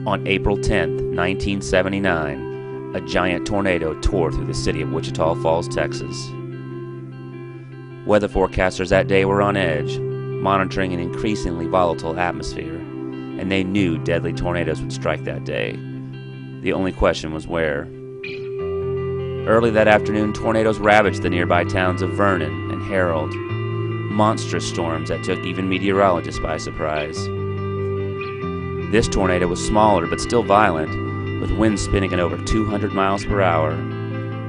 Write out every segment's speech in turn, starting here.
On April 10th, 1979, a giant tornado tore through the city of Wichita Falls, Texas. Weather forecasters that day were on edge, monitoring an increasingly volatile atmosphere, and they knew deadly tornadoes would strike that day. The only question was where. Early that afternoon, tornadoes ravaged the nearby towns of Vernon and Herald, monstrous storms that took even meteorologists by surprise. This tornado was smaller but still violent, with winds spinning at over 200 miles per hour.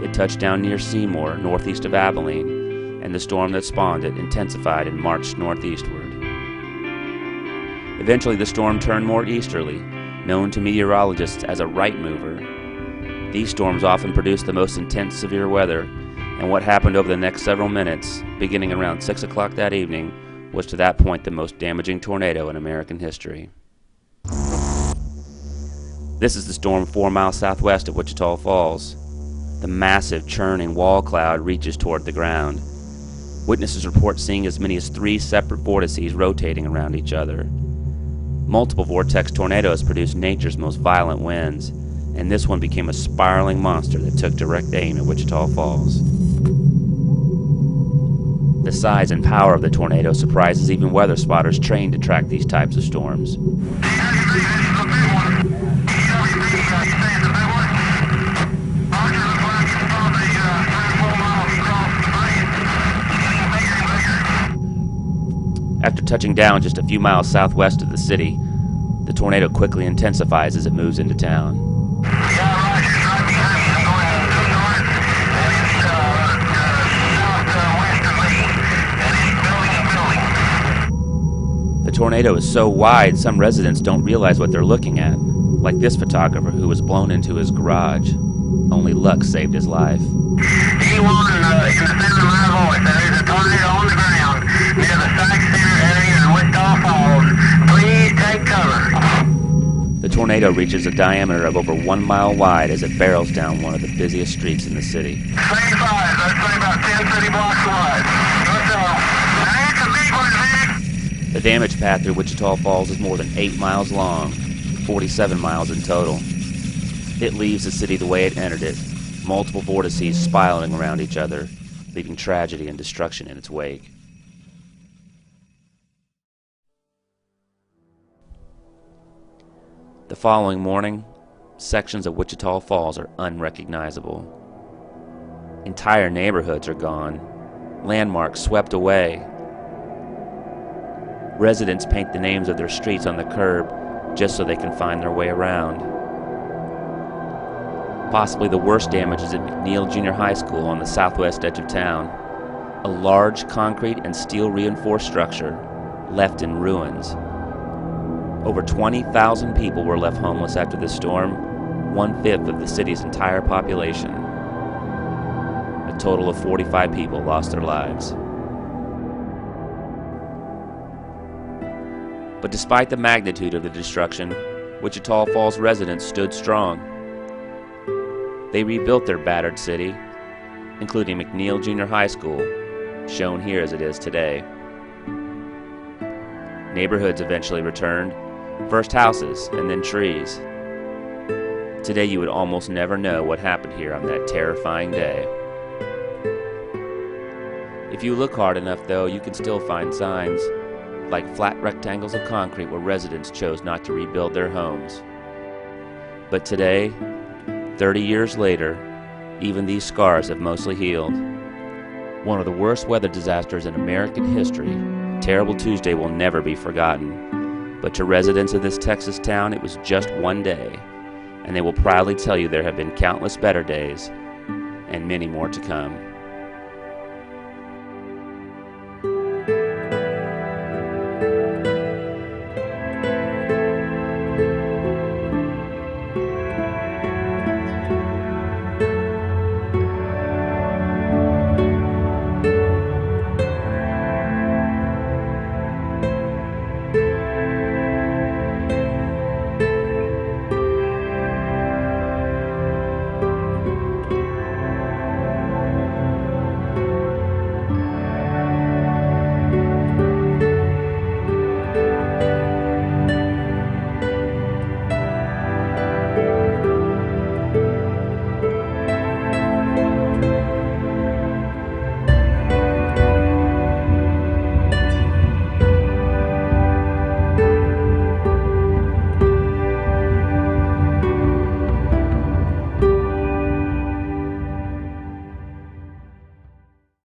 It touched down near Seymour, northeast of Abilene, and the storm that spawned it intensified and marched northeastward. Eventually the storm turned more easterly, known to meteorologists as a right mover. These storms often produce the most intense severe weather, and what happened over the next several minutes, beginning around 6 o'clock that evening, was to that point the most damaging tornado in American history. This is the storm 4 miles southwest of Wichita Falls. The massive, churning wall cloud reaches toward the ground. Witnesses report seeing as many as 3 separate vortices rotating around each other. Multiple vortex tornadoes produce nature's most violent winds, and this one became a spiraling monster that took direct aim at Wichita Falls. The size and power of the tornado surprises even weather spotters trained to track these types of storms. After touching down just a few miles southwest of the city, the tornado quickly intensifies as it moves into town. The tornado is so wide, some residents don't realize what they're looking at, like this photographer who was blown into his garage. Only luck saved his life. Anyone in the sound of my voice, there is a tornado on the ground near the Psych Center area in Wichita Falls. Please take cover. The tornado reaches a diameter of over 1 mile wide as it barrels down one of the busiest streets in the city. 35, let's say about 10 city blocks wide. That's a big one, man. The damage path through Wichita Falls is more than 8 miles long, 47 miles in total. It leaves the city the way it entered it, multiple vortices spiraling around each other, leaving tragedy and destruction in its wake. The following morning, sections of Wichita Falls are unrecognizable. Entire neighborhoods are gone, landmarks swept away. Residents paint the names of their streets on the curb just so they can find their way around. Possibly the worst damage is at McNeil Junior High School on the southwest edge of town. A large concrete and steel reinforced structure left in ruins. Over 20,000 people were left homeless after the storm, 1/5 of the city's entire population. A total of 45 people lost their lives. But despite the magnitude of the destruction, Wichita Falls residents stood strong. They rebuilt their battered city, including McNeil Junior High School, shown here as it is today. Neighborhoods eventually returned, first houses and then trees. Today you would almost never know what happened here on that terrifying day. If you look hard enough though, you can still find signs, like flat rectangles of concrete where residents chose not to rebuild their homes. But today, 30 years later, even these scars have mostly healed. One of the worst weather disasters in American history, Teerobile Tuesday will never be forgotten. But to residents of this Texas town, it was just one day, and they will proudly tell you there have been countless better days, and many more to come.